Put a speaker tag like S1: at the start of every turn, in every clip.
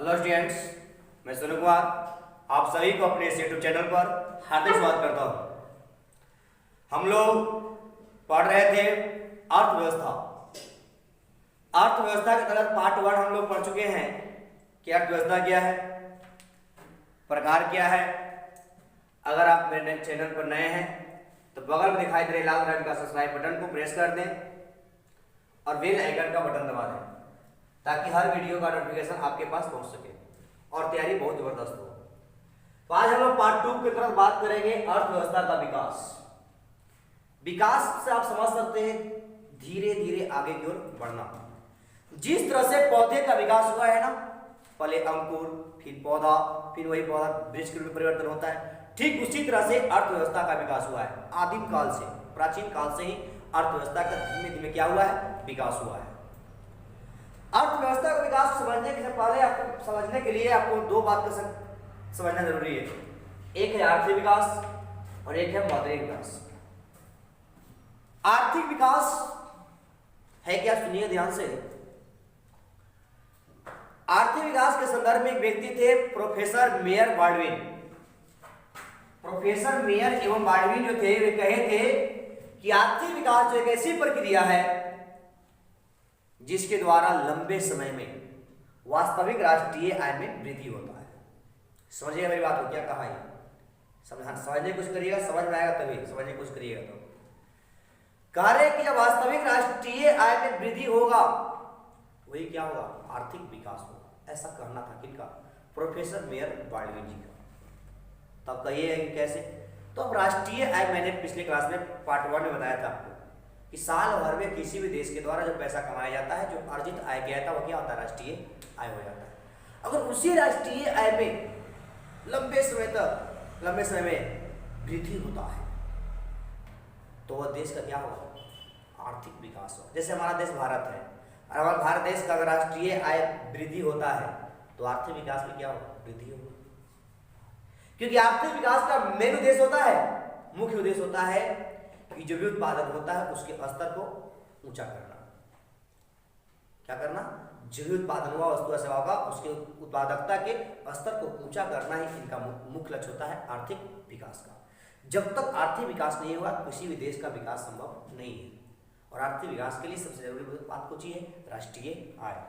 S1: Hello students, मैं सोनू कुमार आप सभी को अपने इस यूट्यूब चैनल पर हार्दिक स्वागत करता हूं। हम लोग पढ़ रहे थे अर्थव्यवस्था। अर्थव्यवस्था के तहत पार्ट 1 हम लोग पढ़ चुके हैं कि अर्थव्यवस्था क्या है, प्रकार क्या है। अगर आप मेरे चैनल पर नए हैं तो बगल में दिखाई दे रहे लाल रंग का सब्सक्राइब बटन को प्रेस कर दें और बेल आइकन का बटन दबा दें ताकि हर वीडियो का नोटिफिकेशन आपके पास पहुंच सके और तैयारी बहुत जबरदस्त हो। तो आज हम लोग पार्ट 2 की तरफ बात करेंगे अर्थव्यवस्था का विकास। विकास से आप समझ सकते हैं धीरे धीरे आगे की ओर बढ़ना। जिस तरह से पौधे का विकास हुआ है ना, पहले अंकुर, फिर पौधा, फिर वही पौधा वृक्ष के रूप में परिवर्तन होता है, ठीक उसी तरह से अर्थव्यवस्था का विकास हुआ है। आदिम काल से, प्राचीन काल से ही अर्थव्यवस्था का धीमे धीमे क्या हुआ है, विकास हुआ है। अर्थव्यवस्था का विकास समझने से पहले आपको समझने के लिए आपको दो बात का समझना जरूरी है। एक है आर्थिक विकास और एक है मौद्रिक विकास। आर्थिक विकास है क्या, सुनिए ध्यान से। आर्थिक विकास के संदर्भ में एक व्यक्ति थे professor mayor Baldwin. Professor mayor एवं बाल्डविन जो थे वे कहे थे कि आर्थिक विकास जो एक ऐसी प्रक्रिया है जिसके द्वारा लंबे समय में वास्तविक राष्ट्रीय आय में वृद्धि होता है। समझिए मेरी बात को, क्या कहा है, समझने की कोशिश करिएगा, समझ में आएगा तभी, समझने की कोशिश करिएगा। तो कह रहे कि जब वास्तविक राष्ट्रीय आय में वृद्धि होगा वही क्या होगा, आर्थिक विकास होगा। ऐसा कहना था किनका, प्रोफेसर मेयर बाल्डविन जी का। तब कहिए कैसे, तो अब राष्ट्रीय आय मैंने पिछले क्लास में पार्ट 1 में बताया था आपको कि साल भर में किसी भी देश के द्वारा जो पैसा कमाया जाता है, जो अर्जित आय किया जाता है, वो क्या होता है, राष्ट्रीय आय हो जाता है। अगर उसी राष्ट्रीय आय में लंबे समय में वृद्धि होता है तो वह देश का क्या होगा, आर्थिक विकास होगा। जैसे हमारा देश भारत है, और हमारे भारत देश का अगर राष्ट्रीय आय वृद्धि होता है तो आर्थिक विकास में क्या होगा, वृद्धि होगा। क्योंकि आर्थिक विकास का मेन उद्देश्य होता है, मुख्य उद्देश्य होता है कि जो भी उत्पादन होता है उसके स्तर को ऊंचा करना। क्या करना, जो भी उत्पादन हुआ वस्तु सेवा का उसके उत्पादकता के स्तर को ऊंचा करना ही इनका मुख्य लक्ष्य होता है आर्थिक विकास का। जब तक आर्थिक विकास नहीं होगा किसी भी देश का विकास संभव नहीं है। और आर्थिक विकास के लिए सबसे जरूरी बात कौन सी है, राष्ट्रीय आय।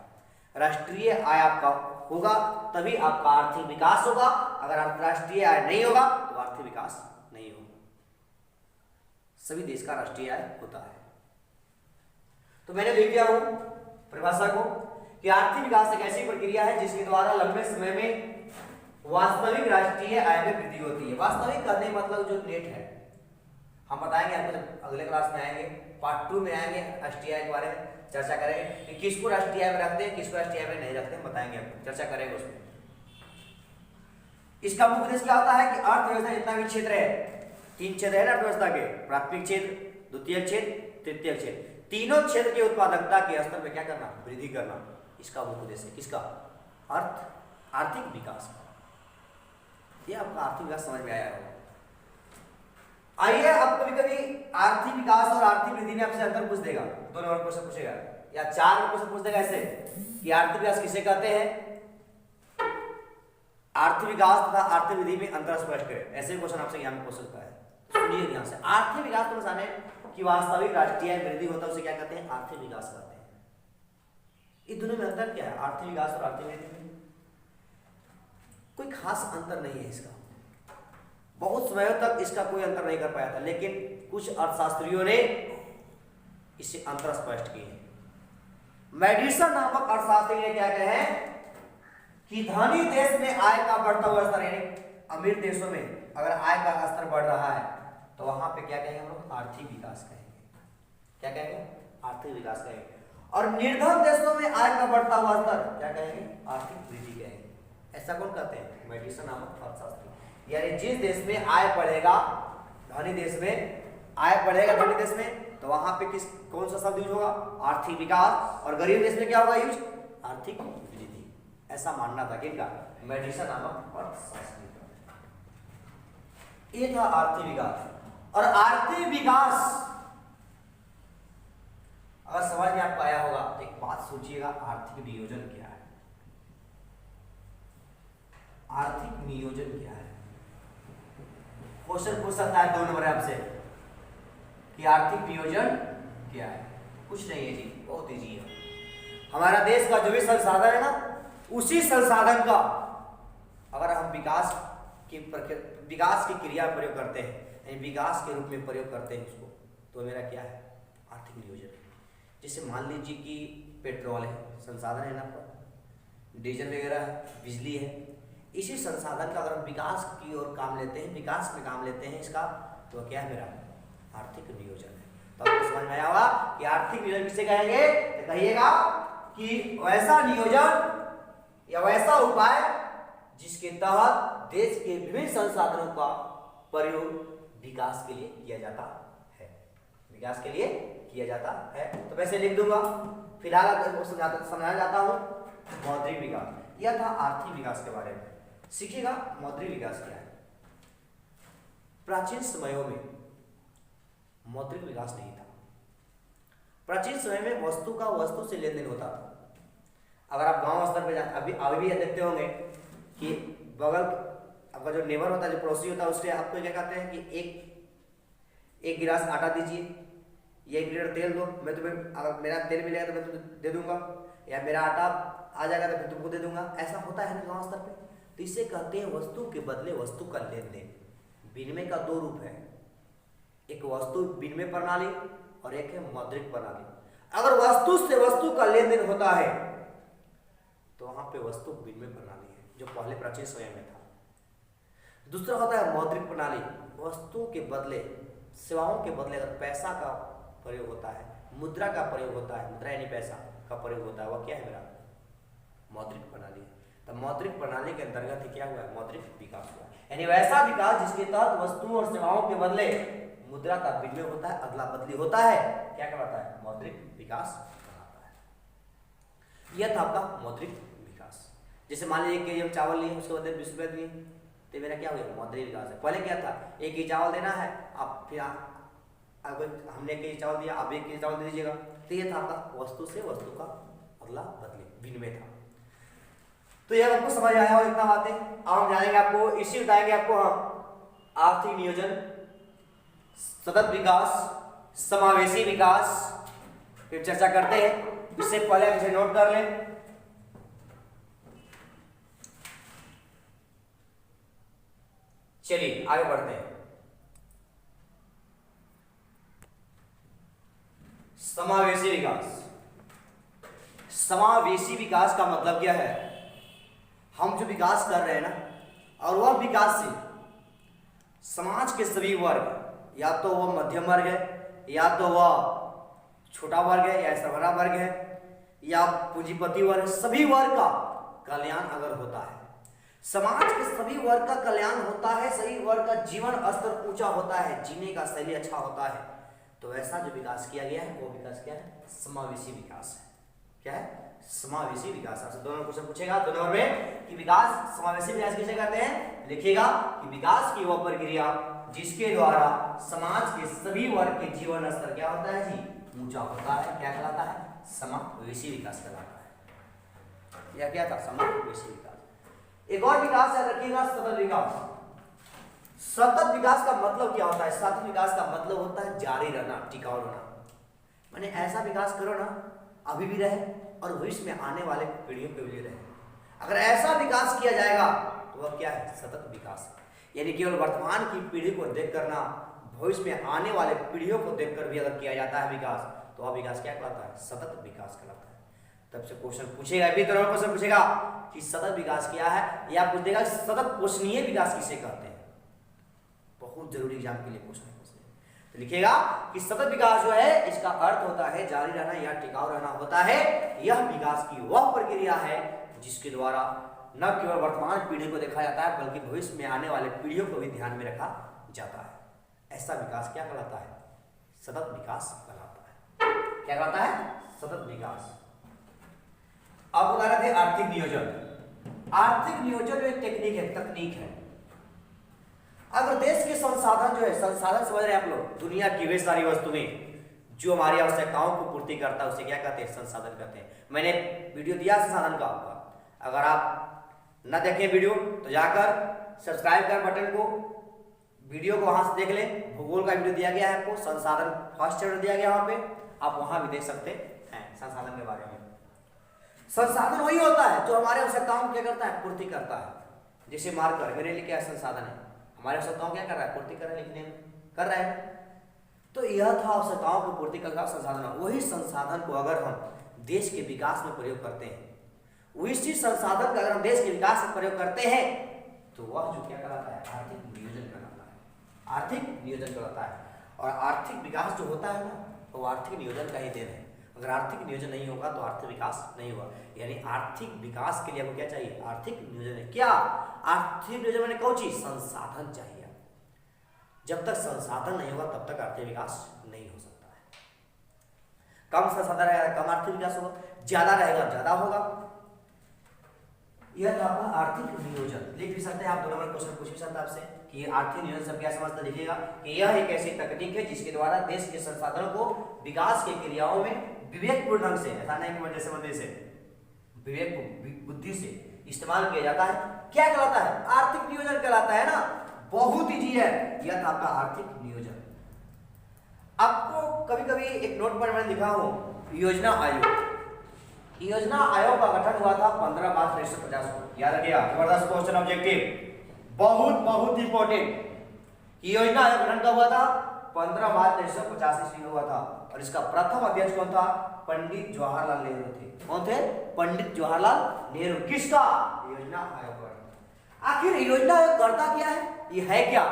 S1: राष्ट्रीय आय आपका होगा तभी आपका आर्थिक विकास होगा। अगर राष्ट्रीय आय नहीं होगा तो आर्थिक विकास नहीं होगा। सभी देश का राष्ट्रीय आय होता है। तो मैंने लिख दिया हूं परिभाषा को कि आर्थिक विकास एक ऐसी प्रक्रिया है जिसके द्वारा लंबे समय में वास्तविक राष्ट्रीय आय में वृद्धि होती है। वास्तविक कहने मतलब जो नेट है, हम बताएंगे आपको जब अगले क्लास में आएंगे, पार्ट 2 में आएंगे, राष्ट्रीय आय के बारे में चर्चा करेंगे कि किसको राष्ट्रीय आय में रखते हैं, किसको राष्ट्रीय आय में नहीं रखते हैं, बताएंगे आपको, चर्चा करेंगे उसमें। इसका मुख्य उद्देश्य क्या होता है कि अर्थव्यवस्था जितना भी क्षेत्र है, 3 क्षेत्र है ना अर्थव्यवस्था के, प्राथमिक क्षेत्र, द्वितीय क्षेत्र, तृतीय क्षेत्र, तीनों क्षेत्र की उत्पादकता के स्तर में क्या करना, वृद्धि करना। इसका मुख्य उद्देश्य है किसका, आर्थिक विकास का। ये आपका आर्थिक विकास समझ में आया होगा। आइए अब कभी कभी आर्थिक विकास और आर्थिक वृद्धि में आपसे अंतर पूछ देगा, 2 नंबर क्वेश्चन पूछेगा या 4 नंबर क्वेश्चन पूछ देगा ऐसे कि आर्थिक विकास किसे कहते हैं, आर्थिक विकास तथा आर्थिक वृद्धि में अंतर स्पष्ट करें। ऐसे क्वेश्चन आपसे यहाँ में पूछ सकता है। सुनिए ध्यान से, आर्थिक विकास तो जाने कि वास्तविक राष्ट्रीय आय वृद्धि होता है उसे क्या कहते हैं, आर्थिक विकास कहते हैं। इन दोनों में अंतर क्या है, आर्थिक विकास और आर्थिक वृद्धि में कोई खास अंतर नहीं है। इसका बहुत समय तक इसका कोई अंतर नहीं कर पाया था, लेकिन कुछ अर्थशास्त्रियों ने इसे अंतर स्पष्ट किए हैं। मेडिसन नामक अर्थशास्त्री ने क्या कहे कि धनी देश में आय का बढ़ता हुआ स्तर, यानी अमीर देशों में अगर आय का स्तर बढ़ रहा है तो वहां पे क्या कहेंगे हम लोग, आर्थिक विकास कहेंगे। क्या कहेंगे, आर्थिक विकास कहेंगे। और निर्धन देशों में आय का बढ़ता हुआ स्तर क्या कहेंगे, आर्थिक वृद्धि कहेंगे। ऐसा कौन कहते हैं, मेडिसन नामक अर्थशास्त्री। यानी जिस देश में आय बढ़ेगा, धनी देश में आय बढ़ेगा, धनी देश में, तो वहां पे कौन सा शब्द यूज होगा, आर्थिक विकास। और गरीब देश में क्या होगा यूज, आर्थिक वृद्धि। ऐसा मानना था किनका, मेडिसन नामक अर्थशास्त्री। ये था आर्थिक विकास। और आर्थिक विकास अगर समझ में आपको आया होगा तो एक बात सोचिएगा, आर्थिक नियोजन क्या है। आर्थिक नियोजन क्या है? क्वेश्चन पूछ सकता है 2 नंबर आपसे कि आर्थिक नियोजन क्या है। कुछ नहीं है जी, बहुत ईजी है। हमारा देश का जो भी संसाधन है ना, उसी संसाधन का अगर हम विकास की क्रिया प्रयोग करते हैं, यानी विकास के रूप में प्रयोग करते हैं उसको, तो मेरा क्या है? आर्थिक नियोजन। जैसे मान लीजिए कि पेट्रोल है, संसाधन है ना, डीजल वगैरह है, बिजली है, इसी संसाधन का अगर हम विकास की ओर काम लेते हैं, विकास में काम लेते हैं इसका, तो क्या है? मेरा आर्थिक नियोजन है। तो आपको समझ में आया होगा कि आर्थिक नियोजन किसे कहेंगे? तो कहिएगा कि वैसा नियोजन या वैसा उपाय जिसके तहत देश के विभिन्न संसाधनों का प्रयोग विकास के लिए किया जाता है, विकास के लिए किया जाता है। तो वैसे लिख दूंगा, फिलहाल समझाना चाहता हूं मौद्रिक विकास। यह था आर्थिक विकास के बारे में। सीखिएगा मौद्रिक विकास क्या है। प्राचीन समयों में मौद्रिक विकास नहीं था। प्राचीन समय में वस्तु का वस्तु से लेन देन होता था। अगर आप गांव स्तर पे अभी भी देखते होंगे कि बगल आपका जो नेबर होता है, जो पड़ोसी होता है, उससे आपको क्या कहते हैं कि एक गिलास आटा दीजिए या 1 लीटर तेल दो, मैं तुम्हें, अगर मेरा तेल मिलेगा तो मैं तुम्हें दे दूंगा, या मेरा आटा आ जाएगा तो मैं तुमको दे दूंगा। ऐसा होता है ना गांव स्तर पे। तो इसे कहते हैं वस्तु के बदले वस्तु का लेन देन। विनिमय का 2 रूप है, एक वस्तु विनिमय प्रणाली और एक है मौद्रिक प्रणाली। अगर वस्तु से वस्तु का लेन देन होता है तो वहां पे वस्तु विनिमय प्रणाली है, जो पहले प्राचीन समय में था। दूसरा होता है मौद्रिक प्रणाली। वस्तुओं के बदले, सेवाओं के बदले अगर पैसा का प्रयोग होता है, मुद्रा का प्रयोग होता है, मुद्रा यानी पैसा का प्रयोग होता है, वह क्या है? मेरा मौद्रिक प्रणाली है। तो मौद्रिक प्रणाली के अंतर्गत क्या हुआ है? मौद्रिक विकास हुआ, यानी वैसा विकास जिसके तहत वस्तुओं और सेवाओं के बदले मुद्रा का विनिमय होता है, अदला बदली होता है, क्या कहलाता है? मौद्रिक विकास कहलाता है। यह था आपका मौद्रिक विकास। जैसे मान लीजिए 1 केजी हम चावल लिए, उसके बदले 20 रुपए दिए, तो मेरा क्या हुआ? मौद्रिक विकास है। पहले क्या था? 1 केजी चावल देना है, आप फिर हमने 1 केजी चावल दिया, आप 1 केजी चावल दे दीजिएगा। तो यह था आपका वस्तु से वस्तु का अदला बदली, विनिमय था। तो यह आपको समझ आया हो इतना बातें। अब हम जानेंगे, आपको इसी बताएंगे आपको हम आर्थिक नियोजन, सतत विकास, समावेशी विकास, फिर चर्चा करते हैं। इससे पहले आप इसे नोट कर लें। चलिए आगे बढ़ते हैं। समावेशी विकास। समावेशी विकास का मतलब क्या है? हम जो विकास कर रहे हैं ना, और वह विकास से समाज के सभी वर्ग, या तो वह मध्यम वर्ग है, या तो वह छोटा वर्ग है, या सरबरा वर्ग है, या पूंजीपति वर्ग, सभी वर्ग का कल्याण अगर होता है, समाज के सभी वर्ग का कल्याण होता है, सभी वर्ग का जीवन स्तर ऊंचा होता है, जीने का शैली अच्छा होता है, तो ऐसा जो विकास किया गया है वो विकास क्या है? समावेशी विकास है। क्या है? समावेशी विकास। आपसे दोनों क्वेश्चन पूछेगा 2 नंबर में कि विकास, समावेशी विकास किसे कहते हैं? लिखिएगा कि विकास की वह प्रक्रिया जिसके द्वारा समाज के सभी वर्ग के जीवन स्तर क्या होता है जी? ऊंचा होता है। क्या कहलाता है? समावेशी विकास कहलाता है। यह क्या था? समावेशी विकास। एक और विकास याद रखिएगा, सतत विकास। सतत विकास का मतलब क्या होता है? सतत विकास का मतलब होता है जारी रहना, टिकाऊ रहना। माने ऐसा विकास करो ना अभी भी रहे और भविष्य में आने वाले पीढ़ियों के लिए रहे। अगर ऐसा विकास किया जाएगा तो वह क्या है? सतत विकास है। यानी केवल वर्तमान की पीढ़ी को देख कर ना, भविष्य में आने वाले पीढ़ियों को देखकर भी अगर किया जाता है विकास, तो वह विकास क्या कहलाता है? सतत विकास कहलाता है। तब से क्वेश्चन पूछेगा, अभी तो क्वेश्चन पूछेगा कि सतत विकास क्या है, या पूछ देगा सतत पोषणीय विकास किसे कहते हैं। बहुत जरूरी एग्जाम के लिए क्वेश्चन है। तो लिखिएगा कि सतत विकास जो है, इसका अर्थ होता है जारी रहना या टिकाऊ रहना होता है। यह विकास की वह प्रक्रिया है जिसके द्वारा न केवल वर्तमान पीढ़ी को देखा जाता है, बल्कि भविष्य में आने वाले पीढ़ियों को भी ध्यान में रखा जाता है। ऐसा विकास क्या कहलाता है? सतत विकास कहलाता है। क्या कहलाता है? सतत विकास। अब बता रहे थे आर्थिक नियोजन। आर्थिक नियोजन जो एक टेक्निक है, तकनीक है। अगर देश के संसाधन जो है, संसाधन समझ रहे हैं आप लोग, दुनिया की वे सारी वस्तुएं जो हमारी आवश्यकताओं को पूर्ति करता है, उसे क्या कहते हैं? संसाधन कहते हैं। मैंने वीडियो दिया संसाधन का आपका, अगर आप ना देखें वीडियो तो जाकर सब्सक्राइब कर बटन को, वीडियो को वहां से देख लें। भूगोल का वीडियो दिया गया है आपको, संसाधन फर्स्ट चैप्टर दिया गया वहां पे, आप वहां भी देख सकते हैं संसाधन के बारे में। संसाधन वही होता है जो हमारे आवश्यकताओं क्या करता है, पूर्ति करता है। जैसे मार्कर मेरे लिए क्या संसाधन है, हमारे आवश्यकताओं क्या कर रहा है, पूर्ति कर रहा है, लिखने में कर रहा है। तो यह था आवश्यकताओं को पूर्ति करना संसाधन। वही संसाधन को अगर हम देश के विकास में प्रयोग करते हैं, उसी संसाधन का अगर हम देश के विकास में प्रयोग करते हैं तो वह जो क्या कहलाता है, आर्थिक नियोजन कहलाता है। आर्थिक नियोजन कहलाता है। और आर्थिक विकास जो होता है ना, वो आर्थिक नियोजन का ही देन है। अगर आर्थिक नियोजन नहीं होगा तो आर्थिक विकास नहीं होगा। यानी आर्थिक विकास के लिए आपको क्या चाहिए, आर्थिक नियोजन है। क्या आर्थिक नियोजन मैंने कौन चीज, संसाधन चाहिए। जब तक संसाधन नहीं होगा तब तक आर्थिक विकास नहीं हो सकता है। कम संसाधन रहेगा कम आर्थिक विकास होगा, ज्यादा रहेगा ज्यादा होगा। यह था आपका आर्थिक नियोजन। लिख भी सकते हैं आप, 2 नंबर क्वेश्चन पूछ भी सकते हैं आपसे कि ये आर्थिक नियोजन सब क्या समझते हैं। लिखिएगा कि यह एक ऐसी तकनीक है जिसके द्वारा देश के संसाधनों को विकास के क्रियाओं में विवेकपूर्ण ढंग से, ऐसा नहीं कि वजह से मध्य से, विवेक बुद्धि से इस्तेमाल किया जाता है। क्या कहलाता है, आर्थिक नियोजन कहलाता है ना। बहुत इजी है। यह था आपका आर्थिक नियोजन। आपको कभी कभी एक नोट पर मैंने लिखा हूं, योजना आयोग। योजना आयोग का गठन हुआ था 15 मार्च 1950 को। याद रखिएगा, जबरदस्त क्वेश्चन ऑब्जेक्टिव, बहुत बहुत इंपॉर्टेंट। योजना आयोग गठन कब हुआ था, 15 मार्च 1950 ईस्वी में हुआ था। और इसका प्रथम अध्यक्ष कौन था, पंडित जवाहरलाल नेहरू थे। कौन थे, पंडित जवाहरलाल नेहरू। किसका, योजना आयोग का। आखिर योजना आयोग करता क्या है, ये है क्या,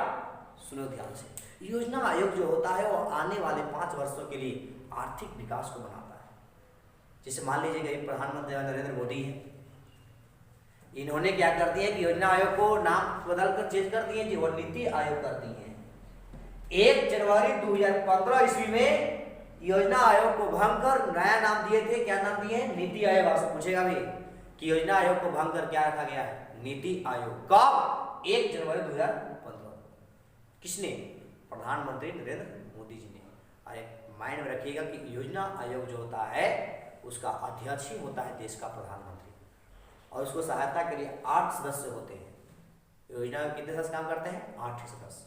S1: सुनो ध्यान से। योजना आयोग जो होता है वो आने वाले 5 वर्षों के लिए आर्थिक विकास को बनाता है। जैसे मान लीजिए प्रधानमंत्री नरेंद्र मोदी है, इन्होंने क्या करती है कि योजना आयोग को नाम बदलकर चेंज कर दिए जी, वो नीति आयोग कर दी है। 1 जनवरी 2015 ईस्वी में योजना आयोग को भंग कर नया नाम दिए थे। क्या नाम दिए, नीति आयोग। आपसे पूछेगा भी कि योजना आयोग को भंग कर क्या रखा गया है, नीति आयोग। कब, 1 जनवरी 2015। किसने, प्रधानमंत्री नरेंद्र मोदी जी ने। और एक माइंड में रखिएगा कि योजना आयोग जो होता है उसका अध्यक्ष ही होता है देश का प्रधानमंत्री, और उसको सहायता के लिए 8 सदस्य होते हैं। योजना में कितने सदस्य काम करते हैं, 8 सदस्य।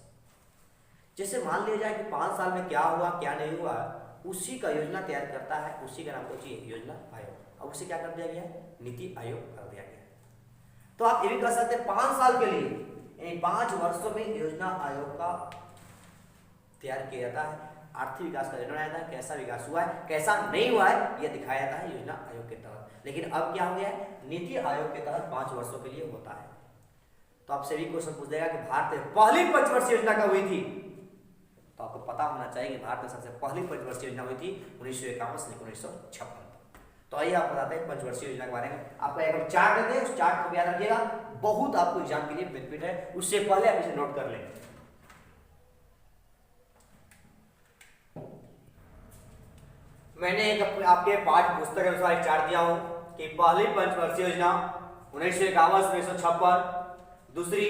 S1: जैसे मान लिया जाए कि 5 साल में क्या हुआ क्या नहीं हुआ, उसी का योजना तैयार करता है, उसी का नाम को चाहिए योजना आयोग। अब उसे क्या कर दिया गया है, नीति आयोग कर दिया गया है। तो आप ये भी कह सकते हैं 5 साल के लिए, यानी 5 वर्षों में योजना आयोग का तैयार किया जाता है। आर्थिक विकास का निर्णय आता है, कैसा विकास हुआ है कैसा नहीं हुआ है यह दिखाया जाता है योजना आयोग के तहत। लेकिन अब क्या हो गया है, नीति आयोग के तहत 5 वर्षों के लिए होता है। तो आपसे भी क्वेश्चन पूछ देगा कि भारत में पहली पंचवर्षीय योजना कब हुई थी, तो आपको पता होना चाहिए कि भारत में सबसे पहली पंचवर्षीय योजना हुई थी 1951 से 1956। तो आइए आप बताते हैं पंचवर्षीय योजना के बारे में। आपको एक चार्ट देते हैं, उस चार्ट को याद रखिएगा, बहुत आपको एग्जाम के लिए बेनिफिट है। उससे पहले आप इसे नोट कर लें। मैंने एक आपके पाठ्य पुस्तक के अनुसार एक चार्ट दिया हूं कि पहली पंचवर्षीय योजना 1951 से 1956, दूसरी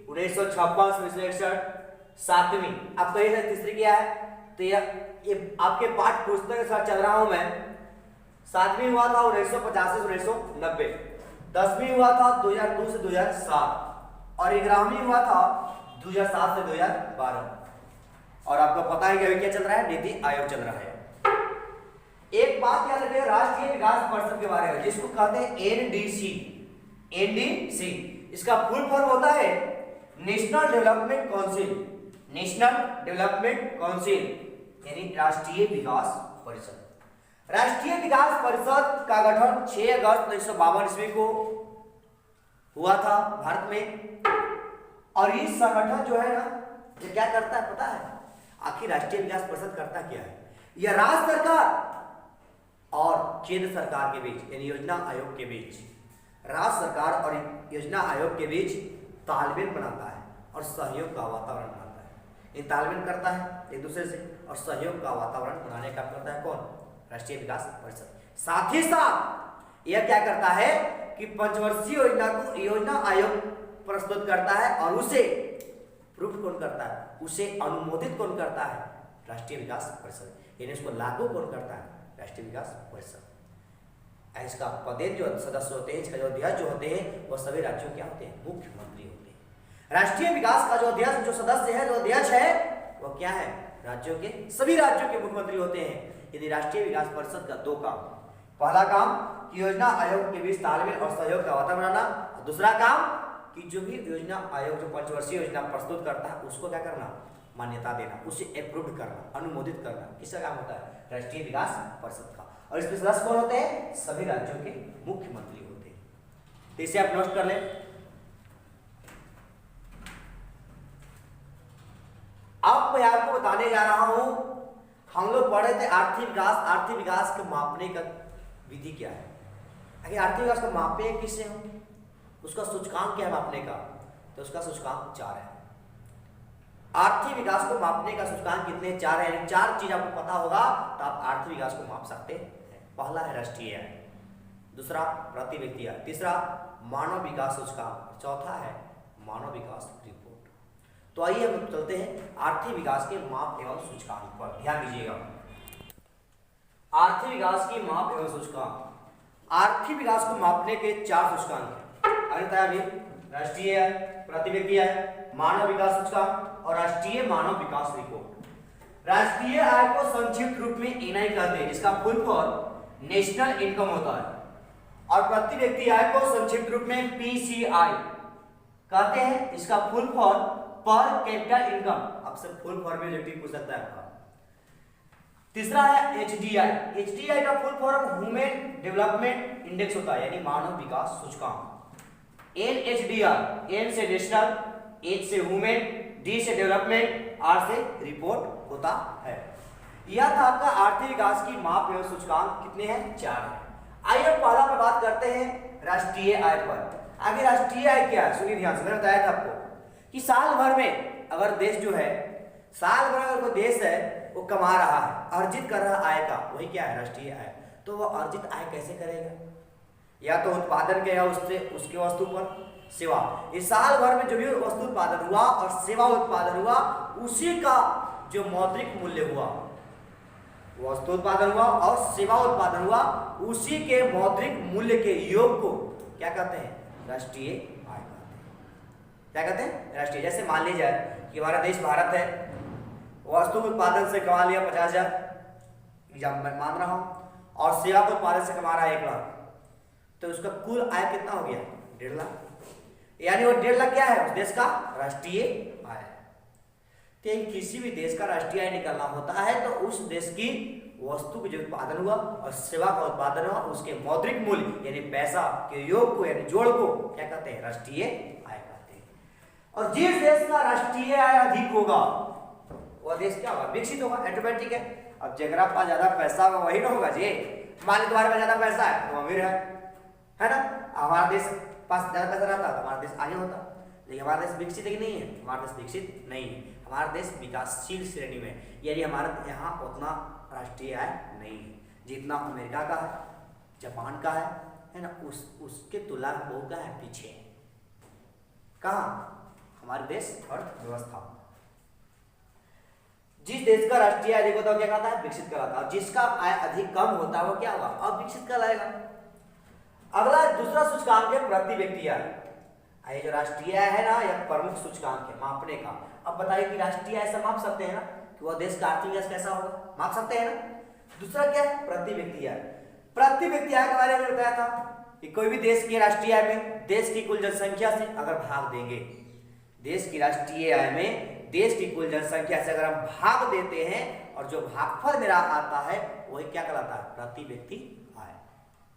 S1: 1956 से 1961, सातवीं आपको ये तीसरी क्या है, तो ये आपके पाठ्य पुस्तक के साथ चल रहा हूं मैं। 7वीं हुआ था 1950 से 1990, 10वीं हुआ था 2002 से 2007 और 11वीं हुआ था 2007 से 2012। और आपको पता है कि अभी क्या चल रहा है, नीति आयोग चल रहा है। एक बात याद रखिए राष्ट्रीय विकास परिषद के बारे में, जिसको कहते हैं एनडीसी। एनडीसी इसका फुल फॉर्म होता है national development council. National development council यानी राष्ट्रीय विकास परिषद। राष्ट्रीय विकास परिषद का गठन 6 अगस्त 1952 ईस्वी को हुआ था भारत में। और ये संगठन जो है ना, ये क्या करता है पता है, आखिर राष्ट्रीय विकास परिषद करता क्या है, यह राज्य सरकार और केंद्र सरकार के बीच यानी योजना आयोग के बीच, राज्य सरकार और योजना आयोग के बीच तालमेल बनाता है और सहयोग का वातावरण बनाता है। ये तालमेल करता है एक दूसरे से और सहयोग का वातावरण बनाने का करता है कौन, राष्ट्रीय विकास परिषद। साथ ही साथ यह क्या करता है कि पंचवर्षीय योजना को योजना आयोग प्रस्तुत करता है और उसे प्रूफ कौन करता है, उसे अनुमोदित कौन करता है, राष्ट्रीय विकास परिषद। यानी उसको लागू कौन करता है, राष्ट्रीय विकास परिषद। इसका पदेन जो सदस्य होते हैं, इसका जो अध्यक्ष जो होते हैं वो सभी राज्यों क्या होते हैं, मुख्यमंत्री होते हैं। राष्ट्रीय विकास का जो अध्यक्ष जो सदस्य है, जो अध्यक्ष है वो क्या है, राज्यों के सभी राज्यों के मुख्यमंत्री होते हैं। यदि राष्ट्रीय विकास परिषद का दो काम, पहला काम कि योजना आयोग के बीच तालमेल और सहयोग का वातावरण बनाना, और दूसरा काम कि जो भी योजना आयोग जो पंचवर्षीय योजना प्रस्तुत करता है उसको क्या करना, मान्यता देना, उसे अप्रूव करना, अनुमोदित करना, किसका काम होता है, राष्ट्रीय विकास परिषद का। और इसमें सदस्य कौन होते हैं, सभी राज्यों के मुख्यमंत्री होते हैं। तो इसे आप नोट कर लें। अब मैं आपको बताने जा रहा हूं, हम लोग पढ़े थे आर्थिक विकास। आर्थिक विकास को मापने का विधि क्या है, आखिर आर्थिक विकास को मापे किससे हम, उसका सूचकांक क्या है मापने का, तो उसका सूचकांक 4 है। आर्थिक विकास को मापने का सूचकांक कितने, 4 है। यानी 4 चीज आपको पता होगा तो आप आर्थिक विकास को माप सकते हैं। पहला है राष्ट्रीय आय, दूसरा प्रति व्यक्ति आय, तीसरा मानव विकास सूचकांक, चौथा है मानव विकास रिपोर्ट। तो आइए हम चलते हैं आर्थिक विकास के माप एवं सूचकांक पर, ध्यान दीजिएगा। आर्थिक विकास की माप एवं सूचकांक। आर्थिक विकास को मापने के 4 सूचकांक हैं, आगे बताया अभी, राष्ट्रीय आय, प्रति व्यक्ति आय, मानव विकास सूचकांक और राष्ट्रीय मानव विकास रिपोर्ट। राष्ट्रीय आय को संक्षिप्त रूप में एनआई कहते हैं, जिसका फुल फॉर्म नेशनल इनकम होता है। और प्रति व्यक्ति आय को संक्षिप्त रूप में पीसीआई कहते हैं, इसका फुल फॉर्म पर कैपिटल इनकम। आपसे फुल फॉर्म में पूछ सकता है आपका। तीसरा है एचडीआई। एचडीआई का full form human development index होता है, यानी मानव विकास सूचकांक। एनएचडीआर, एन से नेशनल, एच से ह्यूमन, डी से डेवलपमेंट, आर से रिपोर्ट होता है। यह था आपका आर्थिक विकास की माप एवं सूचकांक कितने हैं, 4 है। आइए पहला पर बात करते हैं राष्ट्रीय आय पर। आगे राष्ट्रीय आय क्या है, सुनिए ध्यान से, मैंने बताया था आपको कि साल भर में अगर देश जो है, साल भर अगर कोई देश है वो कमा रहा है, अर्जित कर रहा आय का, वही क्या है, राष्ट्रीय आय। तो वो अर्जित आय कैसे करेगा, या तो उत्पादन के या उससे उसके वस्तु पर सेवा। इस साल भर में जो भी वस्तु उत्पादन हुआ और सेवा उत्पादन हुआ, उसी का जो मौद्रिक मूल्य हुआ, वस्तु उत्पादन हुआ और सेवा उत्पादन हुआ, उसी के मौद्रिक मूल्य के योग को क्या कहते हैं, राष्ट्रीय आय कहते हैं। क्या कहते हैं, राष्ट्रीय। जैसे मान लीजिए कि हमारा देश भारत है, वस्तु उत्पादन से कमा लिया 50,000, एग्जाम्पल मैं मान रहा हूं, और सेवा को उत्पादन से कमा रहा है 1 लाख, तो उसका कुल आय कितना हो गया, 1.5 लाख। यानी वो 1.5 लाख क्या है, उस देश का राष्ट्रीय आय। तो किसी भी देश का राष्ट्रीय आय निकालना होता है तो उस देश की वस्तु का जो उत्पादन हुआ और सेवा का उत्पादन हुआ, उसके मौद्रिक मूल्य यानी पैसा के योग को यानी जोड़ को क्या कहते हैं, राष्ट्रीय आय कहते हैं। और जिस देश का राष्ट्रीय आय अधिक होगा वह देश क्या होगा, विकसित होगा, ऑटोमेटिक है। अब जगरा पास ज्यादा पैसा होगा वही ना होगा जी। मान ली तुम्हारे पास ज्यादा पैसा है तो अमीर है ना। हमारा देश पास ज्यादा पैसा रहता तो हमारा देश आगे होता, लेकिन हमारा देश विकसित है कि नहीं है, हमारा देश विकसित नहीं है। हमारा देश विकासशील श्रेणी में, यानी हमारा यहाँ उतना राष्ट्रीय आय नहीं है जितना अमेरिका का है, जापान का है ना। उसके तुलना में बहुत क्या है, पीछे है। कहाँ, हमारे देश अर्थव्यवस्था। जिस देश का राष्ट्रीय आय अधिक होता है क्या कहता है, विकसित कहलाता है। जिसका आय अधिक कम होता है वो क्या होगा, अविकसित कहलाएगा। अगला दूसरा सूचकांक है प्रति व्यक्ति आय। ये जो राष्ट्रीय आय है ना, यह प्रमुख सूचकांक है मापने का। अब बताइए कि राष्ट्रीय आय से माप सकते हैं ना कि वह देश का आर्थिक विकास कैसा होगा, माप सकते हैं ना। दूसरा क्या है, प्रति व्यक्ति आय। प्रति व्यक्ति आय के बारे में बताया था कि कोई भी देश की राष्ट्रीय आय में देश की कुल जनसंख्या से अगर भाग देंगे, देश की राष्ट्रीय आय में देश की कुल जनसंख्या से अगर हम भाग देते हैं और जो भागफल मेरा आता है वही क्या कहलाता है, प्रति व्यक्ति आय।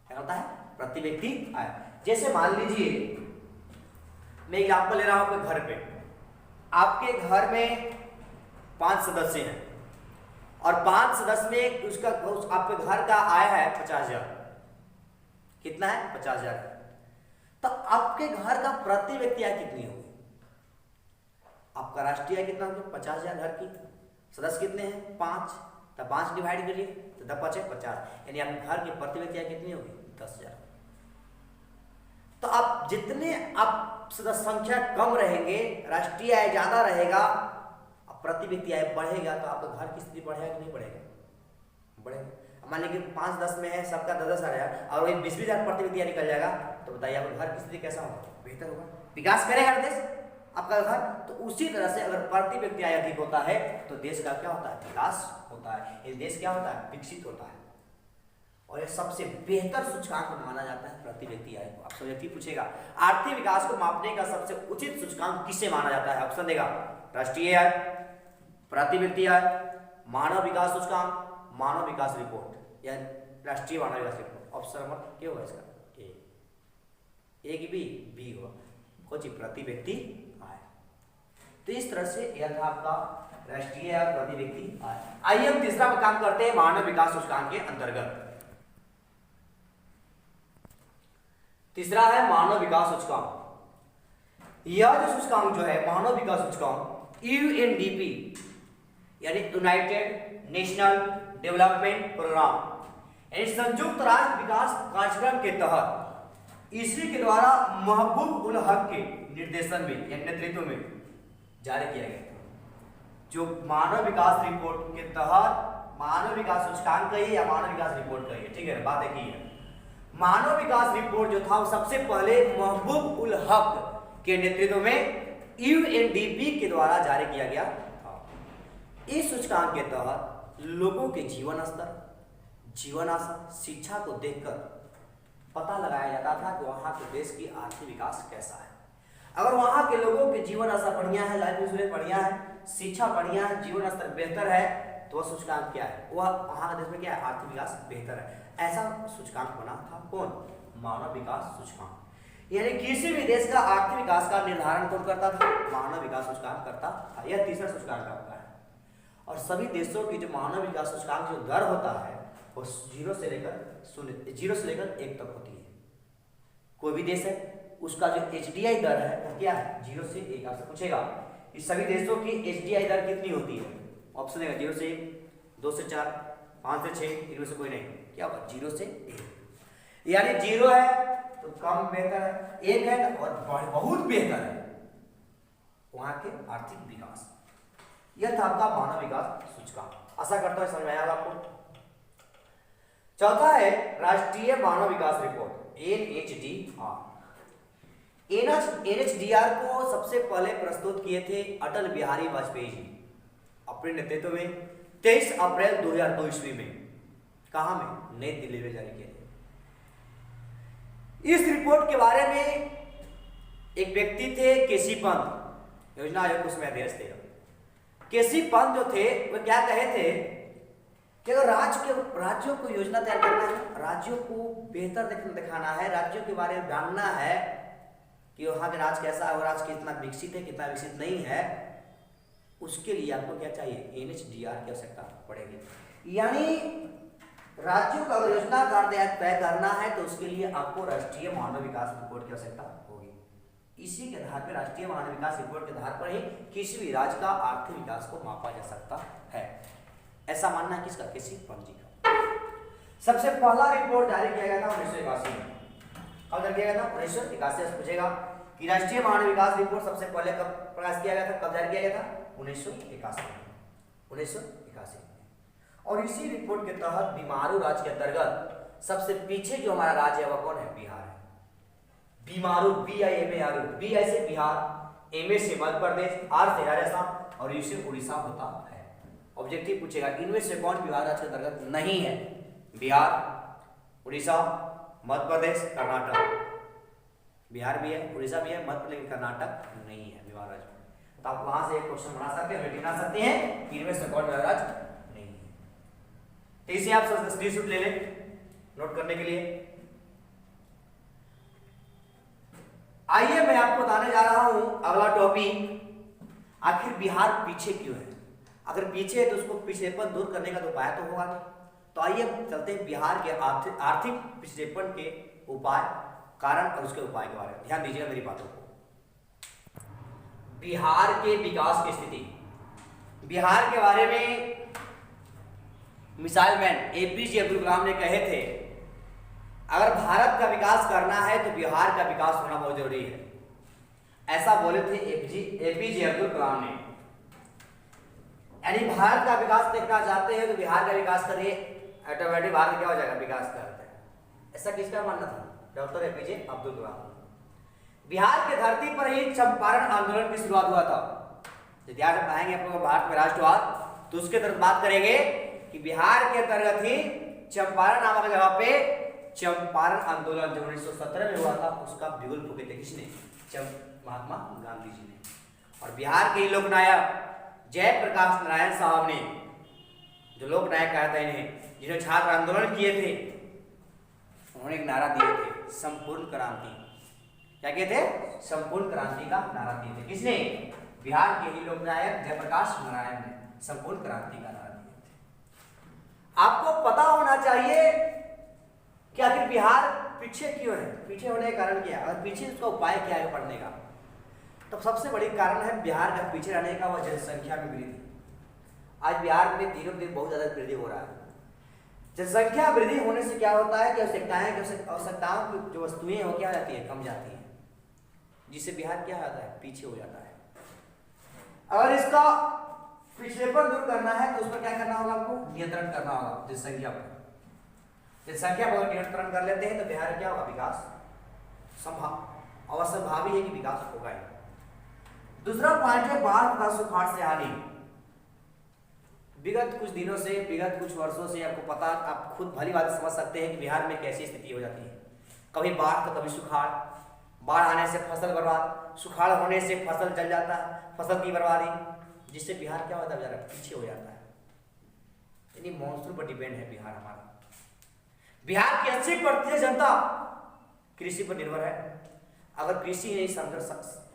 S1: क्या कहलाता है, प्रति व्यक्ति आय। जैसे मान लीजिए मैं एग्जाम्पल ले रहा हूं अपने घर पे। आपके घर में 5 सदस्य हैं और 5 सदस्य में आपके घर का आय है 50,000। कितना है, 50,000। तो आपके घर का प्रति व्यक्ति आय कितनी होगी, आपका राष्ट्रीय आय कितना होगा, 50,000। घर की सदस्य कितने हैं, 5, तो 5 डिवाइड करिए तो 10 5 50, यानी आपके घर की प्रति व्यक्ति आय कितनी होगी, 10,000। तो आप जितने आप सदस्य संख्या कम रहेंगे, राष्ट्रीय आय ज्यादा रहेगा, प्रति व्यक्ति आय बढ़ेगा, तो आपका घर की स्थिति बढ़ेगा कि नहीं बढ़ेगा, बढ़ेगा। मान लीजिए 5-10 में है, सबका 10-10 आ रहा है और वही 20,000 प्रति व्यक्ति निकल जाएगा, तो बताइए आपका घर की स्थिति कैसा होगा? बेहतर होगा, विकास करेगा हर देश आपका घर। तो उसी तरह से अगर प्रति व्यक्ति आय अधिक होता है तो देश का क्या होता है? विकास होता है, ये देश क्या होता है? विकसित होता है। और ये सबसे बेहतर सूचकांक माना जाता है प्रति व्यक्ति आय को। आप सब व्यक्ति पूछेगा आर्थिक विकास को मापने का सबसे उचित सूचकांक किसे माना जाता है? ऑप्शन देगा राष्ट्रीय आय, प्रति व्यक्ति आय, मानव विकास सूचकांक, मानव विकास रिपोर्ट या राष्ट्रीय मानव विकास रिपोर्ट। ऑप्शन नंबर क्या होगा इसका? ए की बी होगा, कुछ प्रति व्यक्ति आय। तो इस तरह से यह था आपका राष्ट्रीय आय, प्रति व्यक्ति आय। आइए हम तीसरा काम करते हैं मानव विकास सूचकांक के अंतर्गत। तीसरा है मानव विकास सूचकांक। यह जो सूचकांक जो है मानव विकास सूचकांक यूएनडीपी यानी यूनाइटेड नेशनल डेवलपमेंट प्रोग्राम यानी संयुक्त राष्ट्र विकास कार्यक्रम के तहत इसी के द्वारा महबूब उल हक के निर्देशन में या नेतृत्व में जारी किया गया। जो मानव विकास रिपोर्ट के तहत मानव विकास सूचकांक कहिए या मानव विकास रिपोर्ट कहिए, ठीक है, बात एक ही है। मानव विकास रिपोर्ट जो था वो सबसे पहले महबूब उल हक के नेतृत्व में यूएनडीपी के द्वारा जारी किया गया था। इस सूचकांक के तहत लोगों के जीवन स्तर, जीवन आशा, शिक्षा को देखकर पता लगाया जाता था कि वहां के देश की आर्थिक विकास कैसा है। अगर वहां के लोगों के जीवन आशा बढ़िया है, लाइफ इंश्योरेंस बढ़िया है, शिक्षा बढ़िया है, जीवन स्तर बेहतर है, तो वह सूचकांक क्या है? वह वहां के देश में क्या है? आर्थिक विकास बेहतर है। ऐसा सूचकांक बना था कौन? मानव विकास सूचकांक। यानी किसी भी देश का आर्थिक विकास का निर्धारण कौन करता था? मानव विकास सूचकांक करता था। यह तीसरा सूचकांक आपका है। और सभी देशों की जो मानव विकास सूचकांक जो दर होता है वो 0 से लेकर 1 तक होती है। कोई भी देश है उसका जो एचडीआई दर है वो क्या है? 0 से 1। आपसे पूछेगा कि सभी देशों की एचडीआई दर कितनी होती है? ऑप्शन देगा 0 से 1, 2 से 4, 5 से 6, इनमें से कोई नहीं। क्या होगा? 0 से 1। यानी 0 है तो कम बेहतर है, 1 है और बहुत बेहतर है वहां के आर्थिक विकास। यह था आपका मानव विकास सूचकांक। आशा करता हूं समझ में आया आपको। चौथा है राष्ट्रीय मानव विकास रिपोर्ट एनएचडीआर। एनएचडीआर को सबसे पहले प्रस्तुत किए थे अटल बिहारी वाजपेयी जी अपने नेतृत्व में 23 अप्रैल 2002 ईस्वी में। कहां में? नई दिल्ली में जारी किए थे। इस रिपोर्ट के बारे में एक व्यक्ति थे केसी पंत, योजना आयोग उसमें अध्यक्ष थे। केसी पंत जो थे वो क्या कहे थे कि अगर राज्यों को योजना तैयार करना है, राज्यों को बेहतर दिखाना है, राज्यों के बारे में जानना है कि वहां का राज्य कैसा है और राज्य कितना विकसित है कितना विकसित नहीं है, उसके लिए आपको क्या चाहिए? एनएचडीआर की आवश्यकता पड़ेगी। यानी राज्यों का अगर योजना तय करना है तो उसके लिए आपको राष्ट्रीय मानव विकास रिपोर्ट की आवश्यकता होगी। इसी के आधार पर राष्ट्रीय मानव विकास रिपोर्ट के आधार पर ही किसी भी राज्य का आर्थिक विकास को मापा जा सकता है। ऐसा मानना है किसका? केसी पंत जी का। सबसे पहला रिपोर्ट जारी किया गया था 1981 में। कब जारी किया गया था? 1981 से पूछेगा कि राष्ट्रीय मानव विकास रिपोर्ट सबसे पहले कब प्रकाशित किया गया था, कब जारी किया गया था? 1981 में। और इसी रिपोर्ट के तहत बीमारू राज्य के अंतर्गत सबसे पीछे जो हमारा राज्य है वह कौन है? बिहार है। बीमारू BIMARU, B से बिहार, MA से मध्य प्रदेश, R से राजस्थान और U से उड़ीसा होता है। ऑब्जेक्टिव पूछेगा इनमें से कौन बिहार राज्य के अंतर्गत नहीं है? बिहार, उड़ीसा, मध्य प्रदेश, कर्नाटक। बिहार भी है, उड़ीसा भी है, मध्य प्रदेश, कर्नाटक नहीं है बिहार राज्य। तो आप वहां से एक क्वेश्चन बना सकते हैं, बना सकते हैं कि इनमें से कौन बिहार राज्य नहीं है। तो इसे आप स्क्रीनशॉट ले लें नोट करने के लिए। आइए मैं आपको बताने जा रहा हूं अगला टॉपिक, आखिर बिहार पीछे क्यों है। अगर पीछे है तो उसको पिछड़ेपन दूर करने का तो उपाय तो होगा नहीं। तो आइए चलते हैं बिहार के आर्थिक पिछड़ेपन के उपाय, कारण और उसके उपाय के बारे में। ध्यान दीजिएगा मेरी बातों को। बिहार के विकास की स्थिति, बिहार के बारे में missile man APJ Abdul Kalam ने कहे थे अगर भारत का विकास करना है तो बिहार का विकास होना बहुत जरूरी है। ऐसा बोले थे APJ अब्दुल कलाम ने। यानी भारत का विकास देखना चाहते हैं तो बिहार का विकास करिए, ऑटोमेटिक भारत क्या हो जाएगा, विकास करता है। ऐसा किसका मानना था? Doctor APJ Abdul Kalam. बिहार की धरती पर ही चंपारण आंदोलन की शुरुआत हुआ था। इतिहास में पढ़ाएंगे आप लोग भारत में राष्ट्रवाद, तो उसके तरफ बात करेंगे कि बिहार के अंतर्गत ही चंपारण नामक जगह पे चंपारण आंदोलन जो 1917 में हुआ था उसका बिगुल फूके थे। किसने? महात्मा गांधी जी ने। और बिहार के लोकनायक जयप्रकाश नारायण साहब ने, जो लोकनायक कहते हैं इन्हें, जिन्होंने छात्र आंदोलन किए थे, उन्होंने एक नारा दिए थे, संपूर्ण क्रांति। क्या किए थे? संपूर्ण क्रांति का नारा दिए थे। किसने? बिहार के ही लोकनायक जयप्रकाश नारायण ने संपूर्ण क्रांति का नारा दिए थे। आपको पता होना चाहिए कि आखिर बिहार पीछे क्यों है, पीछे होने का कारण क्या है, और पीछे उसका उपाय क्या है पढ़ने का। तो सबसे बड़ी कारण है बिहार का पीछे रहने का, वह जनसंख्या में वृद्धि। आज बिहार में दिनों दिन बहुत ज्यादा वृद्धि हो रहा है। जनसंख्या वृद्धि होने से क्या होता है कि आवश्यकताओं की जो वस्तुएं हो क्या जाती है, कम जाती है, जिससे बिहार क्या होता है, पीछे हो जाता है। अगर इसका पिछड़ेपन दूर करना है तो उस पर क्या करना होगा, आपको नियंत्रण करना होगा जनसंख्या पर। जनसंख्या पर नियंत्रण कर लेते हैं तो बिहार क्या होगा, विकास संभव अवश्यभावी है कि विकास होगा ही। दूसरा पॉइंट है बाढ़ तथा सुखाड़ से हानि। विगत कुछ दिनों से, विगत कुछ वर्षों से आपको पता, आप खुद भली बात समझ सकते हैं कि बिहार में कैसी स्थिति हो जाती है। कभी बाढ़ तो कभी सुखाड़। बाढ़ आने से फसल बर्बाद, सुखाड़ होने से फसल जल जाता है, फसल की बर्बादी, जिससे बिहार क्या होता है, पीछे हो जाता है। यानी मॉनसून पर डिपेंड है बिहार हमारा। बिहार की 80% जनता कृषि पर निर्भर है। अगर कृषि नहीं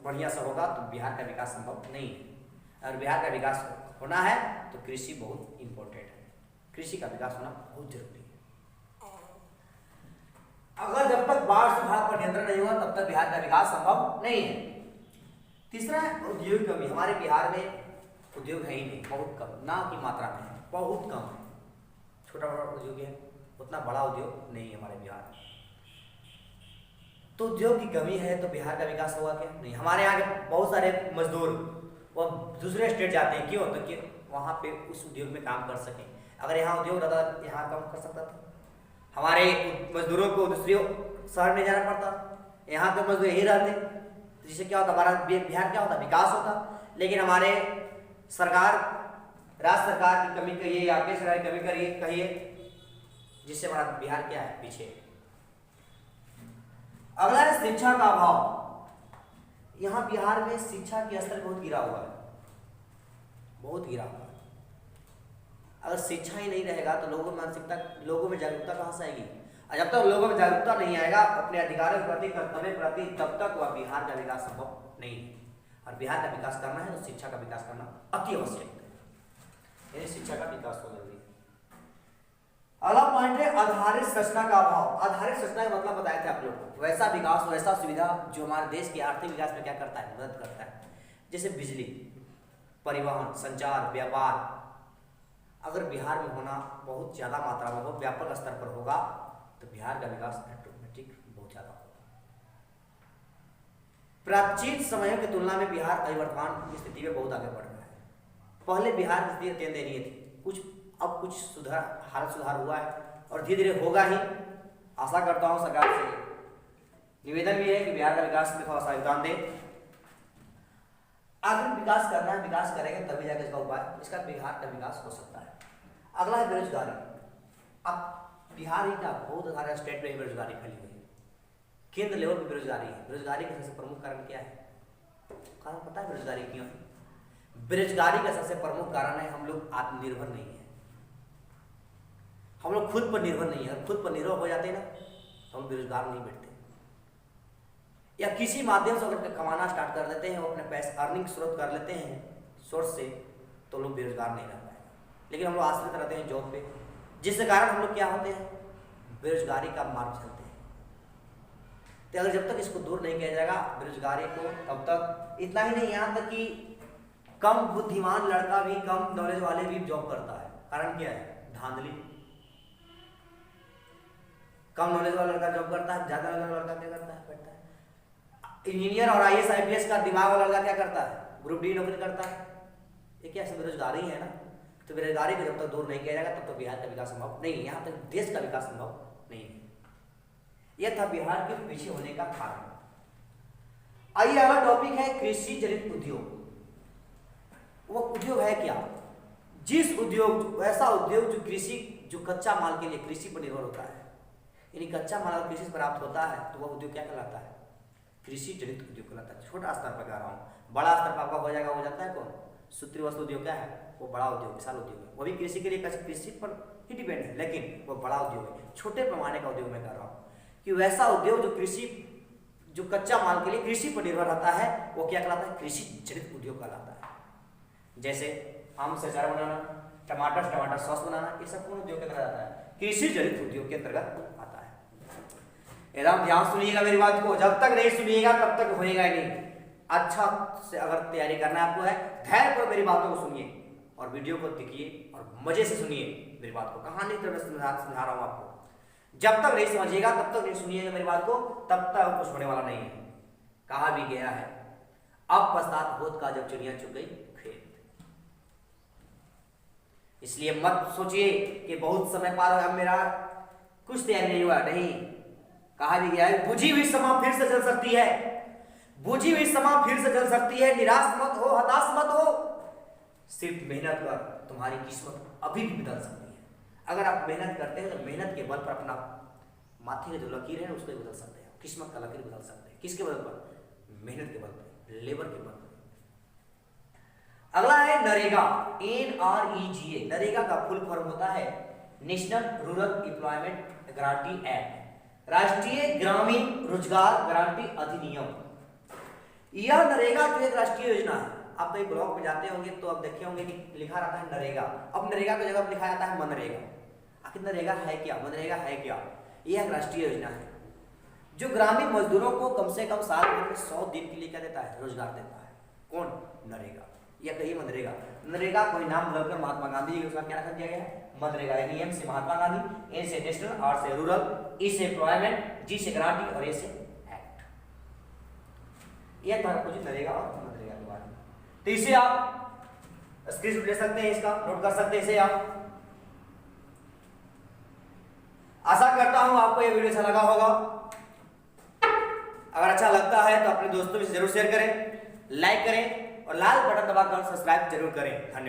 S1: बढ़िया से होगा तो बिहार का विकास संभव नहीं है। अगर बिहार का विकास होना है तो कृषि बहुत इंपॉर्टेंट है, कृषि का विकास होना बहुत जरूरी है। अगर जब तक बाढ़ सुखाड़ पर नियंत्रण नहीं हुआ तब तक बिहार का विकास संभव नहीं है। तीसरा है उद्योग कमी। हमारे बिहार में उद्योग है ही नहीं, बहुत कम, ना की मात्रा में है, बहुत कम है। छोटा बड़ा उद्योग है, उतना बड़ा उद्योग नहीं है हमारे बिहार में। तो उद्योग की कमी है तो बिहार का विकास होगा क्या? नहीं। हमारे यहाँ के बहुत सारे मजदूर वो दूसरे स्टेट जाते हैं, क्यों? तो कि वहाँ पे उस उद्योग में काम कर सकें। अगर यहाँ उद्योग रहता यहाँ काम कर सकता था। हमारे मजदूरों को दूसरे शहर में जाना पड़ता, यहाँ के मजदूर यही रहते, जिससे क्या होता, हमारा बिहार क्या होता, विकास होता। लेकिन हमारे सरकार, राज्य सरकार की कमी कहिए या केंद्र सरकार की कमी कहिए, जिससे हमारा बिहार क्या है, पीछे। अगला है शिक्षा का अभाव। यहाँ बिहार में शिक्षा की स्तर बहुत गिरा हुआ है, बहुत गिरा हुआ है। अगर शिक्षा ही नहीं रहेगा तो लोगों में मानसिकता, लोगों में जागरूकता कहाँ से आएगी? और जब तक लोगों में जागरूकता नहीं आएगा अपने अधिकारों के प्रति, कर्तव्य प्रति, तब तक वह बिहार का विकास संभव नहीं है। और बिहार का विकास करना है तो शिक्षा का विकास करना अति आवश्यक है, शिक्षा का विकास हो जरूरी है। अगला पॉइंट है आधारित संरचना का अभाव। आधारित संरचना का मतलब बताए थे आप लोग को, वैसा विकास, वैसा सुविधा जो हमारे देश के आर्थिक विकास में क्या करता है, मदद करता है। जैसे बिजली, परिवहन, संचार, व्यापार, अगर बिहार में होना बहुत ज्यादा मात्रा में हो, व्यापक स्तर पर होगा तो बिहार का विकास ऑटोमेटिक बहुत ज्यादा होगा। प्राचीन समयों की तुलना में बिहार वर्तमान स्थिति में बहुत आगे बढ़ रहा है। पहले बिहार की स्थिति अत्यंत दयनीय थी, अब कुछ सुधार, हालत सुधार हुआ है और धीरे धीरे होगा ही। आशा करता हूं सरकार से निवेदन भी है कि बिहार का विकास में थोड़ा सा योगदान दे। अगर विकास करना है, विकास करेंगे तभी जाकर इसका उपाय, इसका बिहार का विकास हो सकता है। अगला है बेरोजगारी। अब बिहार ही क्या, बहुत सारे स्टेट में बेरोजगारी फैली हुई है, केंद्र लेवल पर बेरोजगारी है। बेरोजगारी का सबसे प्रमुख कारण क्या है? कारण पता है बेरोजगारी क्यों है? बेरोजगारी का सबसे प्रमुख कारण है हम लोग आत्मनिर्भर नहीं है, हम लोग खुद पर निर्भर नहीं है। खुद पर निर्भर हो जाते हैं ना तो हम बेरोजगार नहीं बैठते, या किसी माध्यम से अगर कमाना स्टार्ट कर देते हैं, वो अपने पैसे अर्निंग स्रोत कर लेते हैं सोर्स से, तो लोग बेरोजगार नहीं रह पाएगा। लेकिन हम लोग आश्रित रहते हैं जॉब पे, जिसके कारण हम लोग क्या होते हैं, बेरोजगारी का मार्ग चलते हैं। तो अगर जब तक इसको दूर नहीं किया जाएगा बेरोजगारी को, तब तक इतना ही नहीं, यहाँ तक कि कम बुद्धिमान लड़का भी, कम नॉलेज वाले भी जॉब करता है। कारण क्या है? धांधली। कम नॉलेज वाला लड़का जॉब करता है, ज्यादा नॉलेज वाला लड़का क्या करता है, बैठता है। इंजीनियर और आईएएस आईपीएस का दिमाग वाला लड़का क्या करता है, ग्रुप डी नौकरी करता है। ये क्या बेरोजगारी है ना। तो बेरोजगारी को जब तक दूर नहीं किया जाएगा तब तक बिहार का विकास संभव नहीं है, यहाँ तक देश का विकास संभव नहीं है। यह था बिहार के पीछे होने का कारण। आइए अगला टॉपिक है कृषि जनित उद्योग। वो उद्योग है क्या? जिस उद्योग, वैसा उद्योग जो कृषि, जो कच्चा माल के लिए कृषि पर निर्भर होता है, यानी कच्चा माल अगर कृषि से प्राप्त होता है तो वह उद्योग क्या कहलाता है? कृषि जनित उद्योग कहलाता है। छोटा स्तर पर कह रहा हूँ, बड़ा स्तर पर आपका हो जाएगा, हो जाता है कौन? सूत्री वस्त्र उद्योग क्या है? वो बड़ा उद्योग, विशाल उद्योग है। वो भी कृषि के लिए, कृषि पर ही डिपेंड है, लेकिन वो बड़ा उद्योग है। छोटे पैमाने का उद्योग मैं कर रहा हूँ कि वैसा उद्योग जो कृषि, जो कच्चा माल के लिए कृषि पर निर्भर रहता है, वो क्या कहलाता है? कृषि जनित उद्योग कहलाता है। जैसे आम से अचार बनाना, टमाटर से टमाटर सॉस बनाना, ये सब कौन उद्योग के अंतर्गत आता है? कृषि जनित उद्योग के अंतर्गत आता है। एकदम ध्यान सुनिएगा मेरी बात को, जब तक नहीं सुनिएगा तब तक होएगा ही नहीं। अच्छा से अगर तैयारी करना आपको है, धैर्य पर मेरी बातों को सुनिए और वीडियो को देखिए और मजे से सुनिए मेरी बात को। कहानी की तरह समझा रहा हूं आपको। जब तक नहीं समझिएगा, तब तक नहीं सुनिएगा मेरी बात को, तब तक कुछ होने वाला नहीं है। कहा भी गया है, अब पश्चात होत का जब चिड़िया चुग गई खेत। इसलिए मत सोचिए कि बहुत समय पार हो, अब मेरा कुछ तैयारी नहीं हुआ। नहीं, कहा भी गया है, बुझी हुई समा फिर से जल सकती है, बुझी हुई समा फिर से जल सकती है। निराश मत हो, हताश मत हो, सिर्फ मेहनत कर, तुम्हारी किस्मत अभी भी बदल सकती है। अगर आप मेहनत करते हैं तो मेहनत के बल पर अपना माथे के जो लकीर है उसको बदल सकते हैं, किस्मत का लकीर बदल सकते हैं। किसके बल पर? मेहनत के बल पर, लेबर के बल पर। अगला है नरेगा, NREGA। नरेगा का फुल फॉर्म होता है national rural employment guarantee act, राष्ट्रीय ग्रामीण रोजगार गारंटी अधिनियम। यह नरेगा जो एक राष्ट्रीय योजना है। आप कहीं ब्लॉक में जाते होंगे तो आप देखे होंगे कि लिखा रहता है नरेगा। अब नरेगा की जगह लिखा जाता है मनरेगा। आखिर नरेगा है क्या, मनरेगा है क्या? यह एक राष्ट्रीय योजना है जो ग्रामीण मजदूरों को कम से कम साल भर में 100 दिन के लिए क्या देता है? रोजगार देता है। कौन? नरेगा। या कहीं मनरेगा। नरेगा कोई नाम बदलकर महात्मा गांधी जी के उसका क्या रख दिया गया है? मनरेगा। यानी M से महात्मा गांधी, N से नेशनल, R से रूरल, E से एम्प्लॉयमेंट, G से गारंटी और A से एक्ट। यह था कुछ नरेगा और मनरेगा के बारे में। तो इसे आप स्क्रीनशॉट ले सकते हैं, इसका नोट कर सकते हैं इसे आप। आशा करता हूं आपको यह वीडियो अच्छा लगा होगा। अगर अच्छा लगता है तो अपने दोस्तों से जरूर शेयर करें, लाइक करें और लाल बटन दबाकर सब्सक्राइब जरूर करें। धन्यवाद।